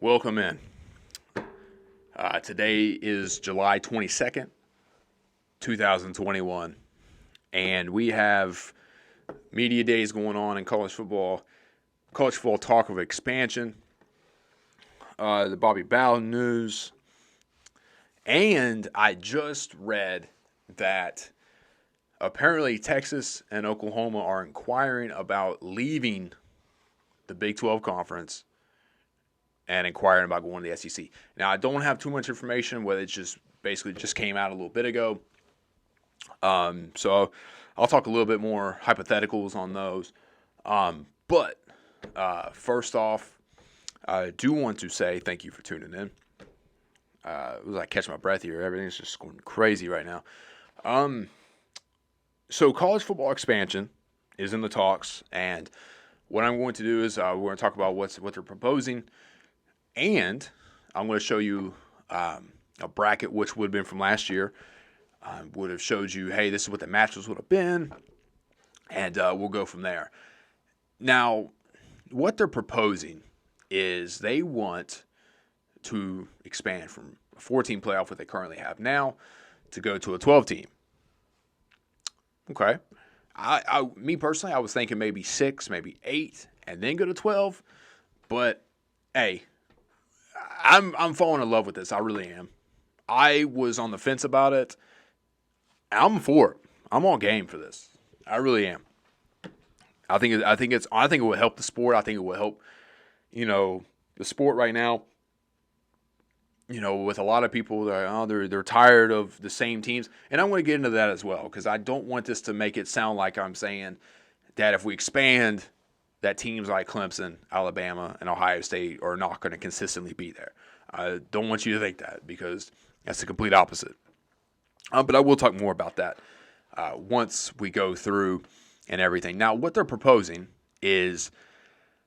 Welcome in. Today is July 22nd, 2021, and we have media days going on in college football talk of expansion, the Bobby Bowden news, and I just read that apparently Texas and Oklahoma are inquiring about leaving the Big 12 conference and inquiring about going to the SEC. Now, I don't have too much information, whether it just basically just came out a little bit ago. So I'll talk a little bit more hypotheticals on those. But first off, I do want to say thank you for tuning in. It was like catching my breath here. Everything's just going crazy right now. So college football expansion is in the talks, and what I'm going to do is we're going to talk about what they're proposing. And I'm going to show you a bracket, which would have been from last year. Would have showed you, hey, this is what the matchups would have been. And we'll go from there. Now, what they're proposing is they want to expand from a 14 playoff, what they currently have now, to go to a 12-team. Okay. Me personally, I was thinking maybe 6, maybe 8, and then go to 12. But, hey, I'm falling in love with this. I really am. I was on the fence about it. I'm for it. I'm on game for this. I really am. I think it will help the sport. I think it will help, the sport right now. With a lot of people that they're tired of the same teams, and I'm going to get into that as well because I don't want this to make it sound like I'm saying that if we expand, that teams like Clemson, Alabama, and Ohio State are not going to consistently be there. I don't want you to think that because that's the complete opposite. But I will talk more about that once we go through and everything. Now, what they're proposing is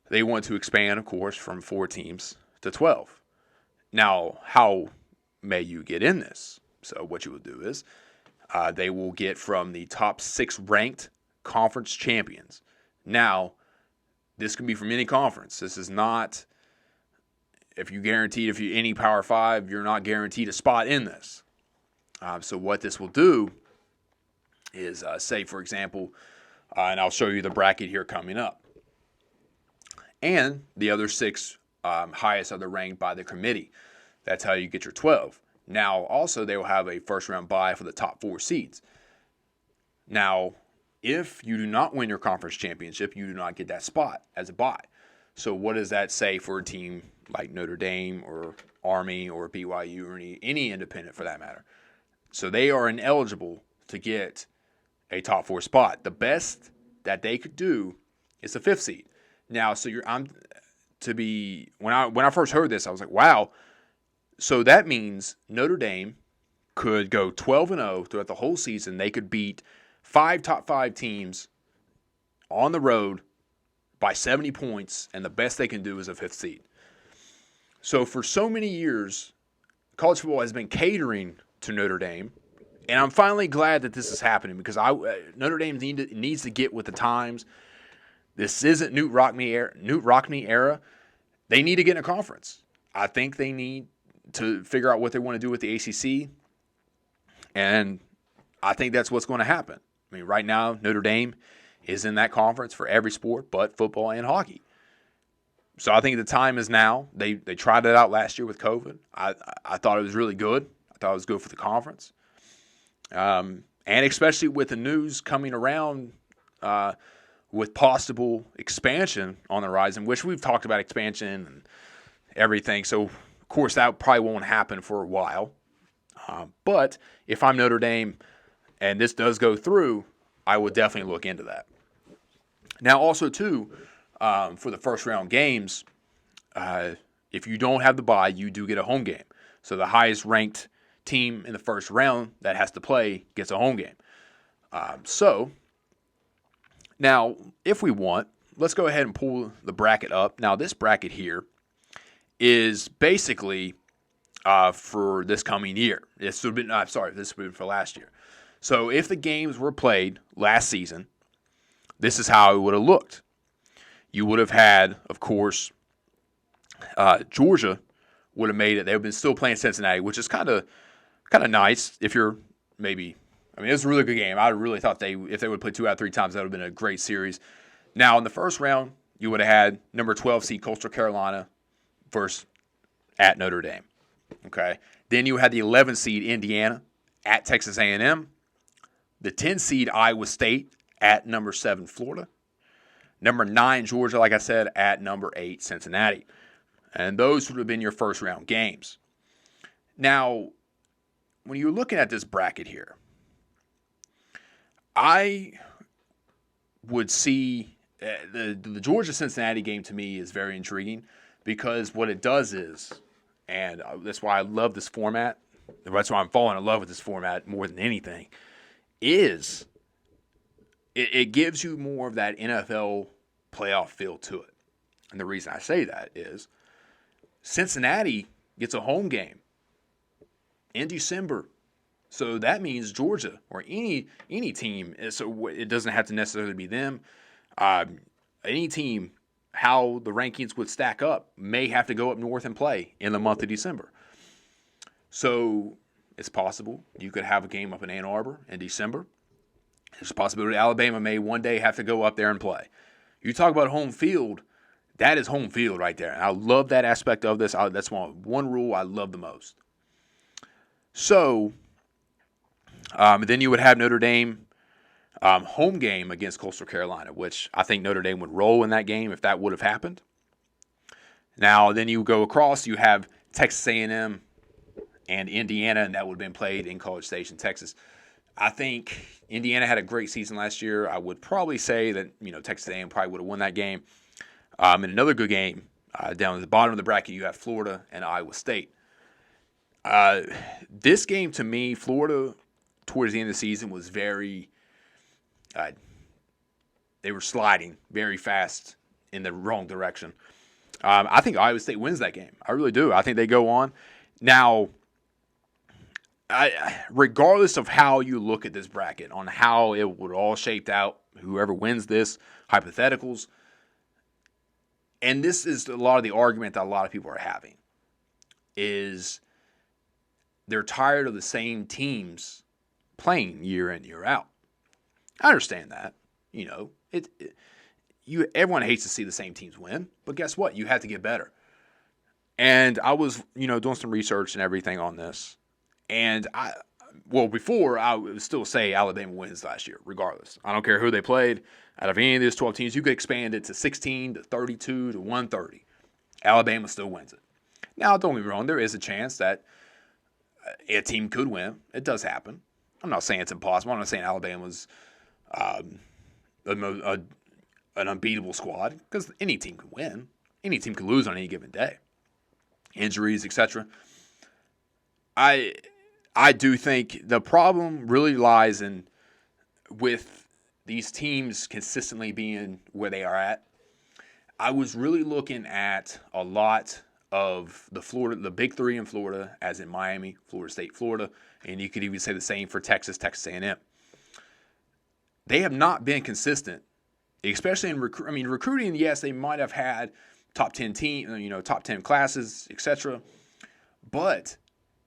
they want to expand, of course, from 4 teams to 12. Now, how may you get in this? So what you will do is they will get from the top 6 ranked conference champions. Now, this can be from any conference. This is not, if you any Power 5, you're not guaranteed a spot in this. So what this will do is, say, for example, and I'll show you the bracket here coming up. And the other 6 highest are ranked by the committee. That's how you get your 12. Now, also, they will have a first-round bye for the top 4 seeds. Now, if you do not win your conference championship, you do not get that spot as a bye. So what does that say for a team like Notre Dame or Army or BYU or any independent for that matter? So they are ineligible to get a top 4 spot. The best that they could do is a 5th seed. Now, so when I first heard this, I was like, wow. So that means Notre Dame could go 12-0 throughout the whole season. They could beat 5 top 5 teams on the road by 70 points, and the best they can do is a 5th seed. So for so many years, college football has been catering to Notre Dame, and I'm finally glad that this is happening because Notre Dame needs to get with the times. This isn't Knute Rockne era. They need to get in a conference. I think they need to figure out what they want to do with the ACC, and I think that's what's going to happen. I mean, right now, Notre Dame is in that conference for every sport but football and hockey. So I think the time is now. They tried it out last year with COVID. I thought it was really good. I thought it was good for the conference. And especially with the news coming around with possible expansion on the horizon, which we've talked about expansion and everything. So, of course, that probably won't happen for a while. But if I'm Notre Dame and this does go through, I would definitely look into that. Now, also, too, for the first-round games, if you don't have the bye, you do get a home game. So the highest-ranked team in the first round that has to play gets a home game. So, now, if we want, let's go ahead and pull the bracket up. Now, this bracket here is basically for this coming year. This would have been for last year. So if the games were played last season, this is how it would have looked. You would have had, of course, Georgia would have made it. They would have been still playing Cincinnati, which is kind of nice if you're maybe. I mean, it was a really good game. I really thought if they would play 2 out of 3 times, that would have been a great series. Now, in the first round, you would have had number 12 seed Coastal Carolina versus at Notre Dame. Okay. Then you had the 11 seed Indiana at Texas A&M, the 10 seed Iowa State at number 7 Florida, number 9 Georgia, like I said, at number 8 Cincinnati. And those would have been your first round games. Now, when you're looking at this bracket here, I would see the Georgia-Cincinnati game to me is very intriguing because what it does is, and that's why I love this format, that's why I'm falling in love with this format more than anything, is it gives you more of that NFL playoff feel to it. And the reason I say that is Cincinnati gets a home game in December. So that means Georgia or any team, so it doesn't have to necessarily be them, any team, how the rankings would stack up may have to go up north and play in the month of December. So it's possible you could have a game up in Ann Arbor in December. There's a possibility Alabama may one day have to go up there and play. You talk about home field, that is home field right there. And I love that aspect of this. That's one rule I love the most. So then you would have Notre Dame home game against Coastal Carolina, which I think Notre Dame would roll in that game if that would have happened. Now, then you go across, you have Texas A&M and Indiana, and that would have been played in College Station, Texas. I think Indiana had a great season last year. I would probably say that Texas A&M probably would have won that game. And another good game down at the bottom of the bracket, you have Florida and Iowa State. This game, to me, Florida towards the end of the season was very they were sliding very fast in the wrong direction. I think Iowa State wins that game. I really do. I think they go on. Now, regardless of how you look at this bracket, on how it would all shaped out, whoever wins this, hypotheticals, and this is a lot of the argument that a lot of people are having, is they're tired of the same teams playing year in, year out. I understand that. Everyone hates to see the same teams win, but guess what? You have to get better. And I was, doing some research and everything on this. And before I would still say Alabama wins last year, regardless. I don't care who they played. Out of any of these 12 teams, you could expand it to 16, to 32, to 130. Alabama still wins it. Now, don't get me wrong. There is a chance that a team could win. It does happen. I'm not saying it's impossible. I'm not saying Alabama's an unbeatable squad, because any team can win. Any team can lose on any given day. Injuries, etc. I do think the problem really lies with these teams consistently being where they are at. I was really looking at a lot of the big three in Florida, as in Miami, Florida State, Florida, and you could even say the same for Texas A&M. They have not been consistent, especially in recruiting. Yes, they might have had top 10 team, top 10 classes, etc. But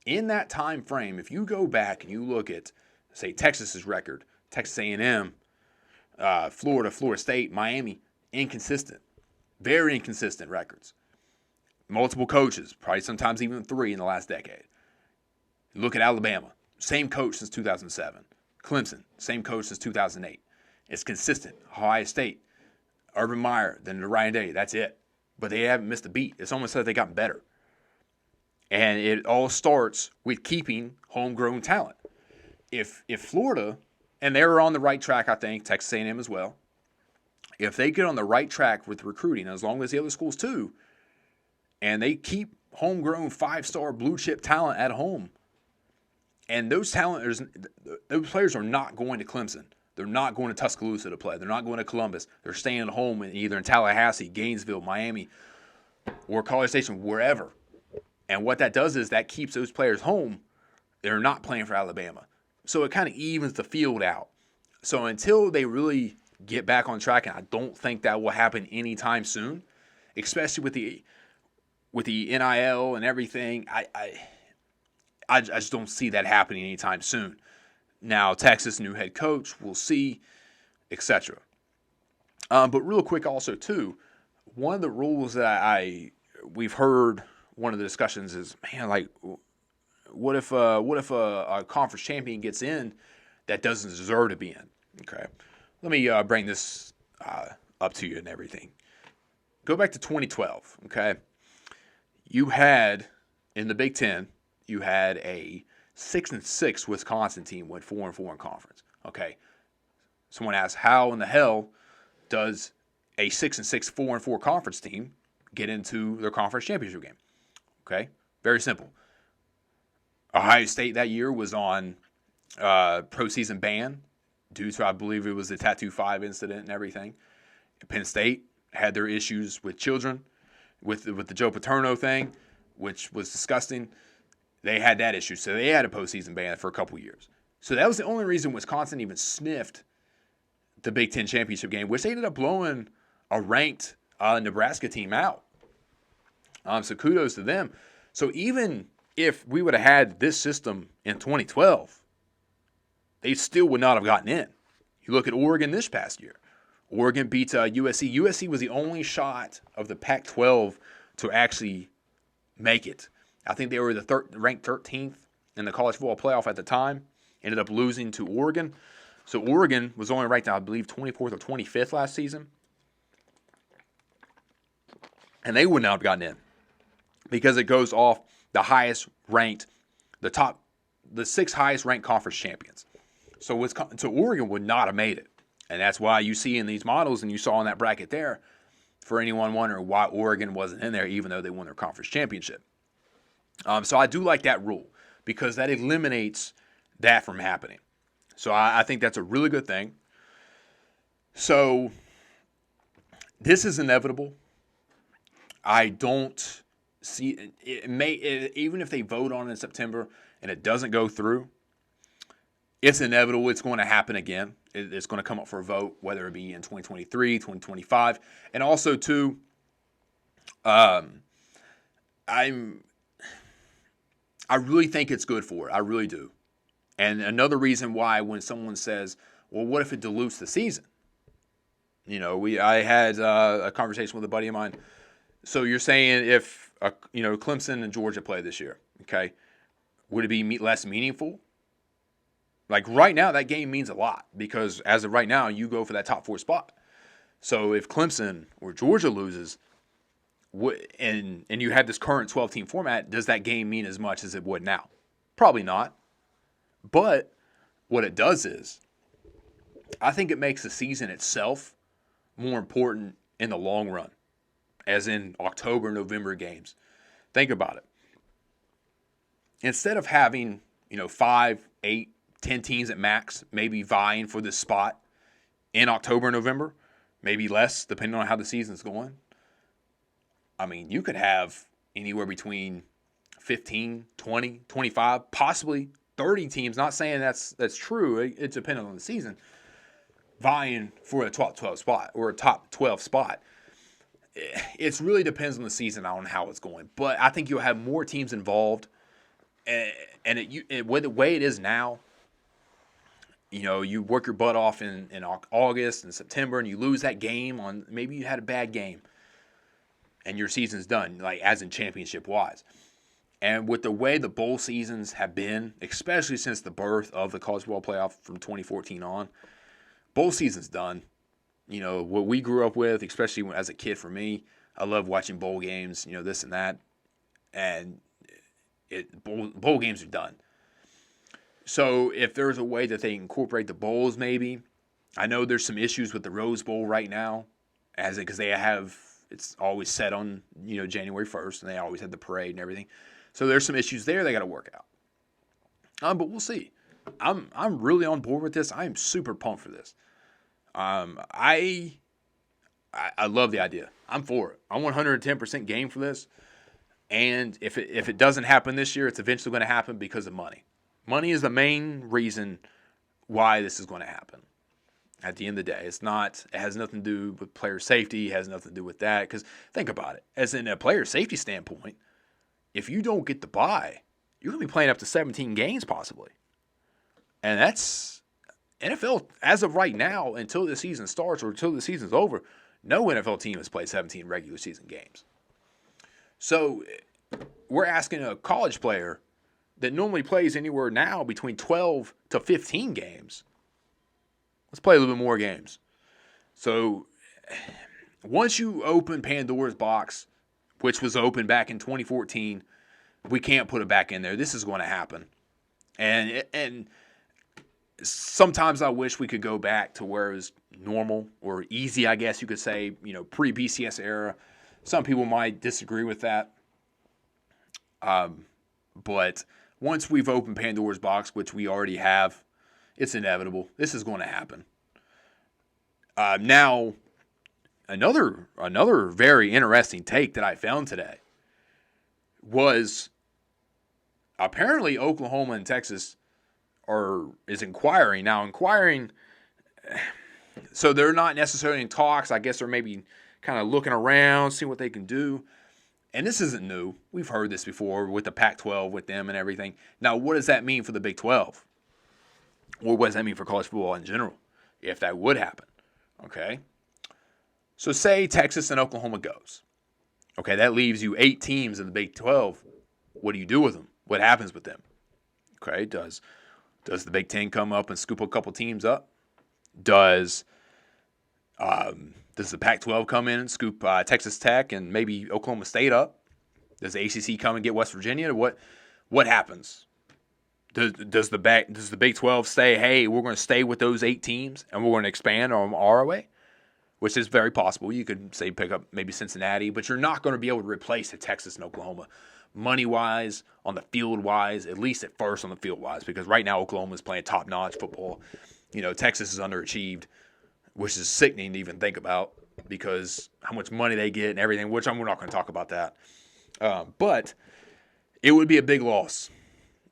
in that time frame, if you go back and you look at, say, Texas's record, Texas A&M, Florida State, Miami, inconsistent, very inconsistent records. Multiple coaches, probably sometimes even 3 in the last decade. Look at Alabama, same coach since 2007. Clemson, same coach since 2008. It's consistent. Ohio State, Urban Meyer, then Ryan Day, that's it. But they haven't missed a beat. It's almost like they've gotten better. And it all starts with keeping homegrown talent. If Florida, and they're on the right track, I think, Texas A&M as well, if they get on the right track with recruiting, as long as the other schools too, and they keep homegrown 5-star blue chip talent at home, and those players are not going to Clemson. They're not going to Tuscaloosa to play. They're not going to Columbus. They're staying at home either in Tallahassee, Gainesville, Miami, or College Station, wherever. And what that does is that keeps those players home. They're not playing for Alabama. So it kind of evens the field out. So until they really get back on track, and I don't think that will happen anytime soon, especially with with the NIL and everything, I just don't see that happening anytime soon. Now, Texas, new head coach, we'll see, etc. But real quick also, too, one of the rules that we've heard, one of the discussions is, man, like, what if a conference champion gets in that doesn't deserve to be in? Okay. Let me bring this up to you and everything. Go back to 2012, okay? You had, in the Big Ten, you had a 6-6 Wisconsin team went 4-4 in conference. Okay. Someone asked, how in the hell does a 6-6 4-4 conference team get into their conference championship game? Okay. Very simple. Ohio State that year was on postseason ban due to, I believe it was the Tattoo 5 incident and everything. Penn State had their issues with children, with the Joe Paterno thing, which was disgusting. They had that issue, so they had a postseason ban for a couple years. So that was the only reason Wisconsin even sniffed the Big Ten championship game, which they ended up blowing a ranked Nebraska team out. So kudos to them. So even if we would have had this system in 2012, they still would not have gotten in. You look at Oregon this past year. Oregon beat USC. USC was the only shot of the Pac-12 to actually make it. I think they were ranked 13th in the college football playoff at the time. Ended up losing to Oregon. So Oregon was only ranked, I believe, 24th or 25th last season. And they would not have gotten in because it goes off the highest ranked, the 6 highest ranked conference champions. So Oregon would not have made it. And that's why you see in these models, and you saw in that bracket there, for anyone wondering why Oregon wasn't in there, even though they won their conference championship. So I do like that rule because that eliminates that from happening. So I think that's a really good thing. So this is inevitable. I don't see it even if they vote on it in September and it doesn't go through. It's inevitable. It's going to happen again. It's going to come up for a vote, whether it be in 2023, 2025. And also, too, I really think it's good for it. I really do. And another reason why when someone says, well, what if it dilutes the season? I had a conversation with a buddy of mine. So you're saying if, Clemson and Georgia play this year, okay, would it be less meaningful? Like right now, that game means a lot because as of right now, you go for that top 4 spot. So if Clemson or Georgia loses, and you had this current 12-team format, does that game mean as much as it would now? Probably not. But what it does is, I think it makes the season itself more important in the long run, as in October, November games. Think about it. Instead of having, 5, 8, 10 teams at max, maybe vying for this spot in October, November, maybe less, depending on how the season's going. I mean, you could have anywhere between 15, 20, 25, possibly 30 teams. Not saying that's true. It's dependent on the season. Vying for a top 12 spot or a top 12 spot. It really depends on the season on how it's going. But I think you'll have more teams involved. And the way it is now, you work your butt off in August and September and you lose that game on, maybe you had a bad game and your season's done, like as in championship wise. And with the way the bowl seasons have been, especially since the birth of the college football playoff from 2014 on, bowl season's done. What we grew up with, especially as a kid for me, I love watching bowl games, this and that. And bowl games are done. So if there's a way that they incorporate the bowls, maybe. I know there's some issues with the Rose Bowl right now, because it's always set on January 1st, and they always had the parade and everything. So there's some issues there they got to work out. But we'll see. I'm really on board with this. I am super pumped for this. I love the idea. I'm for it. I'm 110% game for this. And if it doesn't happen this year, it's eventually going to happen because of money. Money is the main reason why this is going to happen. At the end of the day, it has nothing to do with player safety. It has nothing to do with that. Because think about it. As in a player safety standpoint, if you don't get the bye, you're going to be playing up to 17 games possibly. And that's NFL, as of right now, until the season starts or until the season's over, no NFL team has played 17 regular season games. So we're asking a college player that normally plays anywhere now between 12 to 15 games. Let's play a little bit more games. So once you open Pandora's box, which was open back in 2014, we can't put it back in there. This is going to happen. And sometimes I wish we could go back to where it was normal or easy, I guess you could say, pre-BCS era. Some people might disagree with that. But once we've opened Pandora's box, which we already have, it's inevitable. This is going to happen. Now, another very interesting take that I found today was apparently Oklahoma and Texas is inquiring. Now, so they're not necessarily in talks. I guess they're maybe kind of looking around, seeing what they can do. And this isn't new. We've heard this before with the Pac-12, with them and everything. Now, what does that mean for the Big 12? Or what does that mean for college football in general, if that would happen? Okay? So say Texas and Oklahoma goes. Okay, that leaves you 8 teams in the Big 12. What do you do with them? What happens with them? Okay, does the Big 10 come up and scoop a couple teams up? Does the Pac-12 come in and scoop Texas Tech and maybe Oklahoma State up? Does the ACC come and get West Virginia? What happens? Does the Big 12 say, hey, we're going to stay with those 8 teams and we're going to expand on our way? Which is very possible. You could say pick up maybe Cincinnati, but you're not going to be able to replace the Texas and Oklahoma money-wise, on the field-wise, at least at first on the field-wise, because right now Oklahoma is playing top-notch football. Texas is underachieved, which is sickening to even think about because how much money they get and everything, which we're not going to talk about that. But it would be a big loss.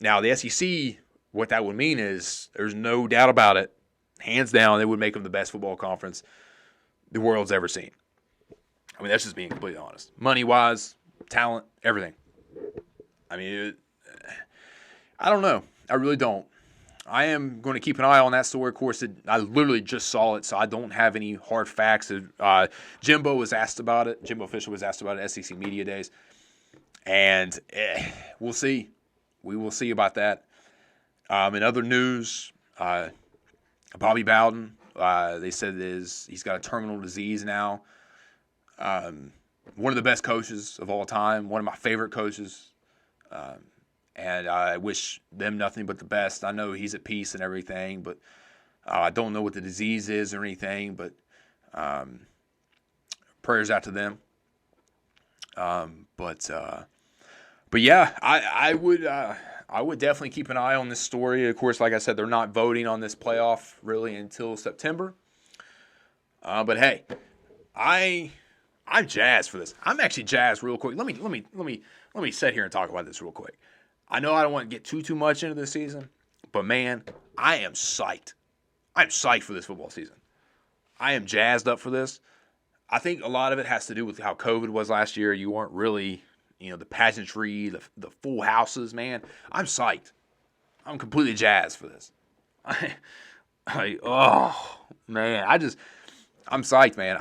Now, the SEC, what that would mean is there's no doubt about it. Hands down, it would make them the best football conference the world's ever seen. I mean, that's just being completely honest. Money-wise, talent, everything. I mean, I don't know. I really don't. I am going to keep an eye on that story. Of course, I literally just saw it, so I don't have any hard facts. Jimbo was asked about it. Jimbo Fisher was asked about it at SEC Media Days. And we'll see. We will see about that. In other news, Bobby Bowden, they said he's got a terminal disease now. One of the best coaches of all time, one of my favorite coaches. And I wish them nothing but the best. I know he's at peace and everything, but I don't know what the disease is or anything, but prayers out to them. But yeah, I would definitely keep an eye on this story. Of course, like I said, they're not voting on this playoff really until September. But hey, I'm jazzed for this. I'm actually jazzed real quick. Let me sit here and talk about this real quick. I know I don't want to get too much into this season, but man, I am psyched. I'm psyched for this football season. I am jazzed up for this. I think a lot of it has to do with how COVID was last year. You weren't really, the pageantry, the full houses, man. I'm psyched. I'm completely jazzed for this. Oh man, I'm psyched, man.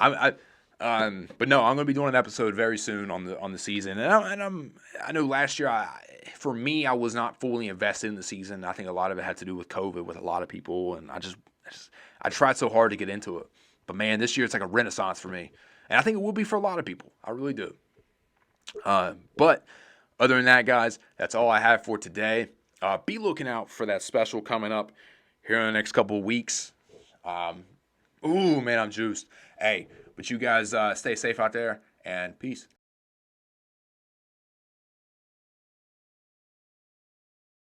But no, I'm going to be doing an episode very soon on the season, and I know last year for me I was not fully invested in the season. I think a lot of it had to do with COVID with a lot of people, and I tried so hard to get into it. But man, this year it's like a renaissance for me, and I think it will be for a lot of people. I really do. But other than that, guys, that's all I have for today. Be looking out for that special coming up here in the next couple of weeks. Ooh, man, I'm juiced. Hey. But you guys stay safe out there, and peace.